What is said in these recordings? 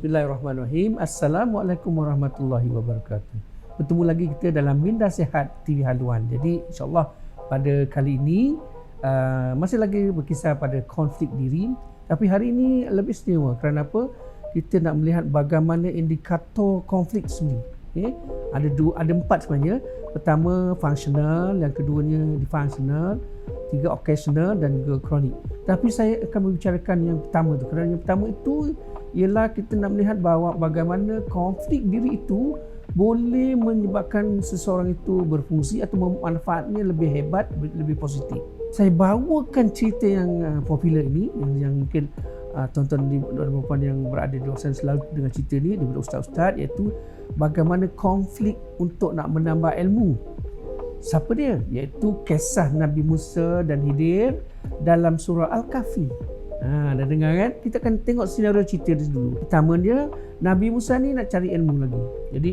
Bismillahirrahmanirrahim. Assalamualaikum warahmatullahi wabarakatuh. Bertemu lagi kita dalam Minda Sihat TV Haluan. Jadi insyaAllah pada kali ini masih lagi berkisar pada konflik diri. Tapi hari ini lebih istimewa. Kerana apa? Kita nak melihat bagaimana indikator konflik sendiri. Okay? Ada empat sebenarnya. Pertama fungsional, yang keduanya dysfunctional, tiga occasional dan juga kronik. Tapi saya akan membicarakan yang pertama tu. Kerana yang pertama itu ialah kita nak melihat bahawa bagaimana konflik diri itu boleh menyebabkan seseorang itu berfungsi atau manfaatnya lebih hebat, lebih positif. Saya bawakan cerita yang popular ini yang mungkin tuan-tuan dan puan yang berada di luar sana selalu dengan cerita ni daripada ustaz-ustaz, iaitu bagaimana konflik untuk nak menambah ilmu. Siapa dia? Iaitu kisah Nabi Musa dan Khidir dalam surah Al-Kahfi. Dah dengar kan? Kita akan tengok senario cerita dia dulu. Pertama dia, Nabi Musa ni nak cari ilmu lagi. Jadi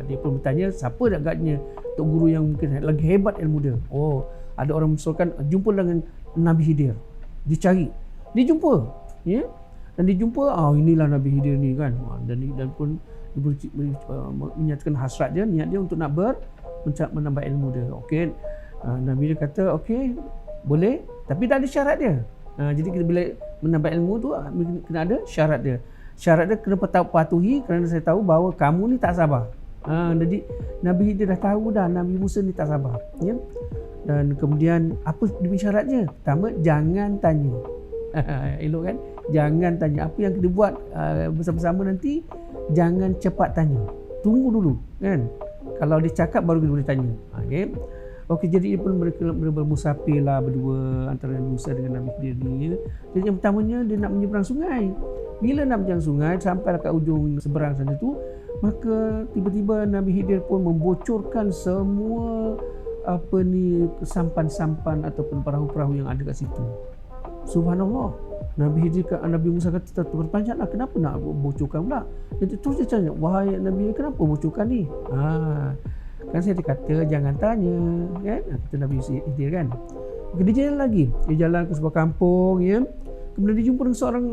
dia pun bertanya, siapa agaknya tok guru yang mungkin lagi hebat ilmu dia? Oh, ada orang mengusulkan jumpa dengan Nabi Khidir. Dicari. Dia jumpa. Ya? Dan dia jumpa, inilah Nabi Khidir ni kan. Dan pun menyatakan hasrat dia, niat dia untuk nak menambah ilmu dia. Okey. Nabi dia kata, okey, boleh, tapi dah ada syarat dia. Jadi kita bila menambah ilmu tu kena ada syarat dia. Syarat dia kena patuhi kerana saya tahu bahawa kamu ni tak sabar. Jadi Nabi Khidir dah tahu dah Nabi Musa ni tak sabar. Ya? Dan kemudian apa demi syaratnya? Pertama, jangan tanya. Elok kan? Jangan tanya. Apa yang kita buat bersama-sama nanti, jangan cepat tanya. Tunggu dulu kan? Kalau dia cakap baru kita boleh tanya. Okay? Okey, jadi mereka bermusafir lah berdua antara Musa dengan Nabi Khidir ni. Jadi yang pertamanya dia nak menyeberang sungai. Bila nak menyeberang sungai sampai ke ujung seberang sana tu, maka tiba-tiba Nabi Khidir pun membocorkan semua sampan-sampan ataupun perahu-perahu yang ada kat situ. Subhanallah. Nabi Musa kata terpanjatlah, kenapa nak bocorkan pula? Jadi terus dia tanya, wahai Nabi, kenapa bocorkan ni? Kan saya kata jangan tanya kan, kata Nabi Khidir kan. Dia jalan lagi, dia jalan ke sebuah kampung ya. Kemudian dia jumpa dengan seorang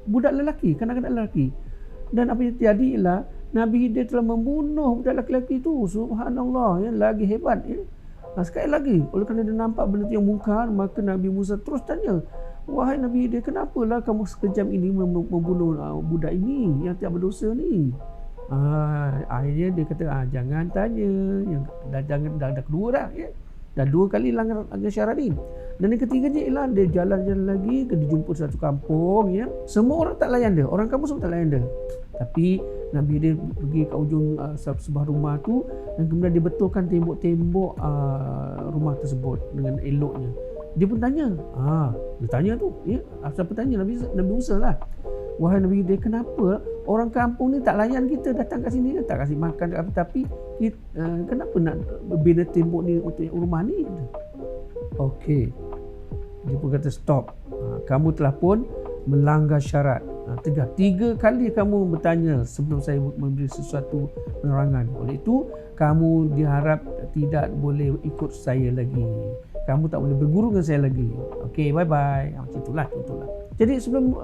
budak lelaki, kanak-kanak lelaki. Dan apa yang terjadi ialah Nabi Khidir telah membunuh budak lelaki itu. Subhanallah ya, lagi hebat ya. Sekali lagi, oleh kerana dia nampak benda yang mungkar, maka Nabi Musa terus tanya, wahai Nabi Khidir, kenapalah kamu sekejam ini membunuh budak ini yang tidak berdosa ni? Akhirnya dia kata jangan tanya, yang dah kedua dah ya. Dah dua kali langgar syarat ni. Dan yang ketiganya ialah dia jalan-jalan lagi dia jumpa satu kampung ya. Semua orang tak layan dia, orang kampung semua tak layan dia. Tapi Nabi dia pergi ke ujung sebuah rumah tu dan kemudian dia betulkan tembok-tembok rumah tersebut dengan eloknya. Dia pun tanya, dia tanya tu ya, siapa tanya? Nabi Musa lah. Wahai Nabi Khidir, kenapa orang kampung ni tak layan kita datang kat sini, tak kasih makan tapi kenapa nak bina tembok ni untuk rumah ni? Okey. Dia pun kata stop. Kamu telah pun melanggar syarat. Tiga kali kamu bertanya sebelum saya memberi sesuatu penerangan. Oleh itu, kamu diharap tidak boleh ikut saya lagi. Kamu tak boleh berguru dengan saya lagi. Okey, bye-bye. Macam itulah. Jadi sebelum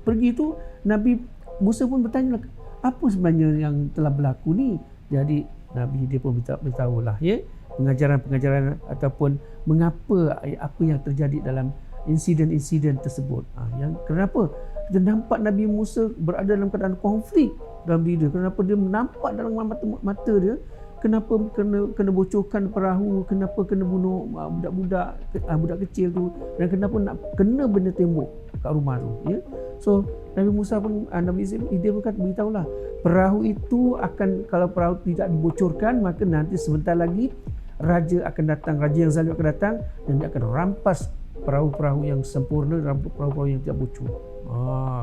pergi tu, Nabi Musa pun bertanya, apa sebenarnya yang telah berlaku ni? Jadi Nabi dia pun beritahulah ya, pengajaran-pengajaran ataupun mengapa apa yang terjadi dalam insiden-insiden tersebut. Yang kenapa kita nampak Nabi Musa berada dalam keadaan konflik dalam diri dia. Kenapa dia nampak dalam mata dia, kenapa kena bocorkan perahu, kenapa kena bunuh budak kecil tu, dan kenapa nak kena benda tembok kat rumah tu ya. So Nabi Musa pun Nabi Khidir pun beritahulah, perahu itu akan, kalau perahu tidak dibocorkan, maka nanti sebentar lagi raja akan datang, raja yang zalim akan datang dan dia akan rampas perahu-perahu yang sempurna, perahu-perahu yang tidak bocor.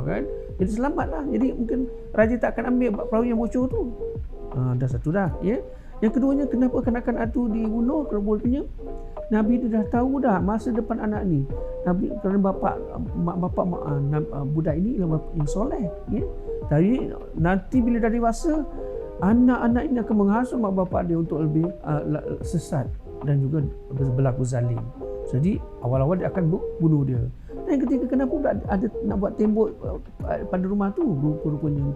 Kan? Jadi selamatlah. Jadi mungkin raja tak akan ambil perahu yang bocor tu. Dah satu dah ya. Yang keduanya, kenapa kanak-kanak tu dibunuh? Kerana Nabi dia dah tahu dah masa depan anak ni. Nabi kerana bapa budak ini ialah yang soleh ya. Tapi nanti bila dah dewasa, anak-anak ini akan menghasut mak bapak dia untuk lebih sesat dan juga berlaku zalim. Jadi awal-awal dia akan bunuh dia. Dan Soalan yang ketiga, kenapa ada nak buat tembok pada rumah tu? Rupa-rupanya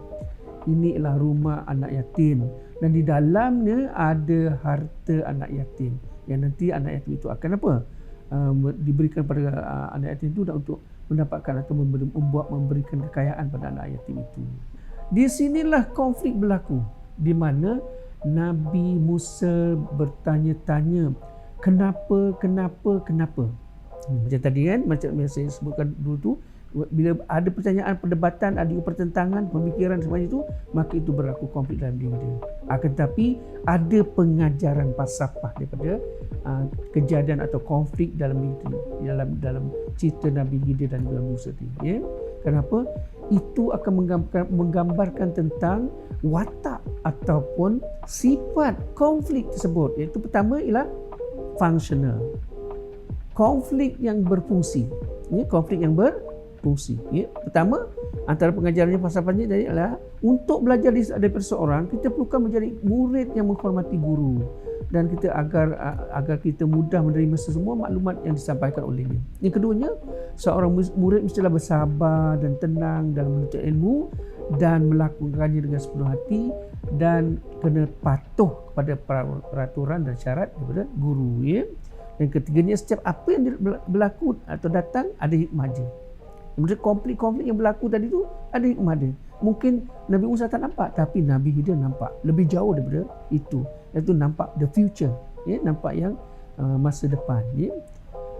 ini ialah rumah anak yatim dan di dalamnya ada harta anak yatim yang nanti anak yatim itu akan apa? Diberikan pada anak yatim itu untuk mendapatkan atau memberikan kekayaan pada anak yatim itu. Di sinilah konflik berlaku, di mana Nabi Musa bertanya-tanya, kenapa? Macam tadi kan, macam yang saya sebutkan dulu tu, bila ada pertanyaan, perdebatan, ada pertentangan, pemikiran semuanya itu, maka itu berlaku konflik dalam diri dia. Akan tetapi ada pengajaran falsafah daripada kejadian atau konflik dalam dalam cerita Nabi Khidir dan Nabi Musa ini. Ya? Kenapa? Itu akan menggambarkan tentang watak ataupun sifat konflik tersebut. Iaitu pertama ialah functional, konflik yang berfungsi. Ya, konflik yang berfungsi. Ya, pertama, antara pengajarannya falsafahnya adalah untuk belajar daripada seseorang, kita perlukan menjadi murid yang menghormati guru dan kita agar kita mudah menerima semua maklumat yang disampaikan olehnya. Yang keduanya, seorang murid mestilah bersabar dan tenang dalam menuntut ilmu dan melakukannya dengan sepenuh hati dan kena patuh kepada peraturan dan syarat daripada guru. Ya. Dan ketiganya, setiap apa yang berlaku atau datang ada hikmah dia. Maksudnya konflik-konflik yang berlaku tadi tu ada hikmah dia. Mungkin Nabi Musa tak nampak, tapi Nabi Khidir nampak lebih jauh daripada itu. Iaitu nampak the future, ya, nampak yang masa depan. Ya.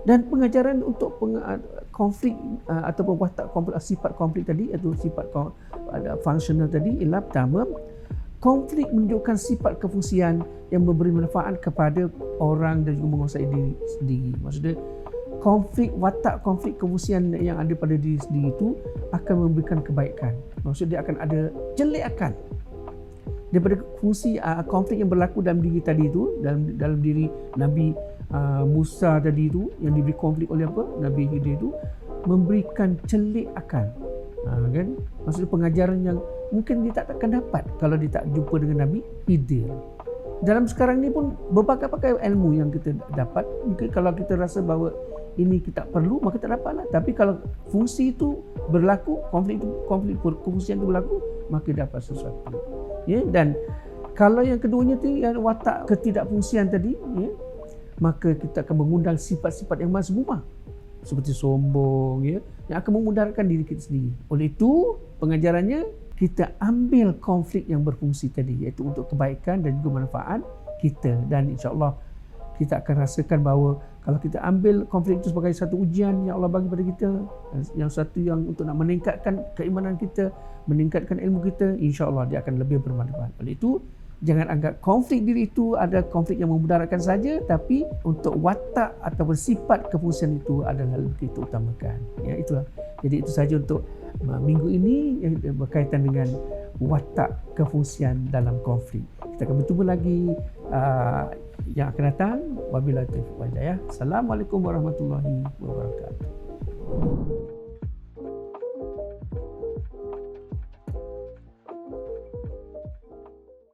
Dan pengajaran untuk konflik ataupun watak konflik, sifat konflik tadi, iaitu sifat functional tadi ialah pertama, konflik menunjukkan sifat kefungsian yang memberi manfaat kepada orang dan juga menguasai diri sendiri. Maksudnya watak konflik kefungsian yang ada pada diri sendiri itu akan memberikan kebaikan. Maksudnya dia akan ada jelekan daripada fungsi konflik yang berlaku dalam diri tadi itu, dalam diri Nabi Musa tadi itu yang diberi konflik oleh apa? Nabi Khidir itu memberikan celekan. Kan? Maksudnya pengajaran yang mungkin dia tak akan dapat kalau dia tak jumpa dengan Nabi Khidir. Dalam sekarang ni pun berbagai-bagai ilmu yang kita dapat, mungkin kalau kita rasa bahawa ini kita perlu, maka tak dapatlah. Tapi kalau fungsi itu berlaku, konflik kefungsian itu berlaku, maka dapat sesuatu. Ya, dan kalau yang keduanya tu yang watak ketidakfungsian tadi, ya, maka kita akan mengundang sifat-sifat yang mazmumah seperti sombong, ya, yang akan memudaratkan diri kita sendiri. Oleh itu, pengajarannya kita ambil konflik yang berfungsi tadi, iaitu untuk kebaikan dan juga manfaat kita, dan insya-Allah kita akan rasakan bahawa kalau kita ambil konflik itu sebagai satu ujian yang Allah bagi pada kita, yang satu yang untuk nak meningkatkan keimanan kita, meningkatkan ilmu kita, insya-Allah dia akan lebih bermanfaat. Oleh itu, jangan anggap konflik diri itu ada konflik yang memudaratkan saja, tapi untuk watak atau sifat kefungsian itu adalah lebih kita utamakan. Ya, itulah. Jadi itu saja untuk minggu ini yang berkaitan dengan watak kefungsian dalam konflik. Kita akan bertemu lagi yang akan datang. Wabillahi taufiq wal hidayah. Assalamualaikum warahmatullahi wabarakatuh.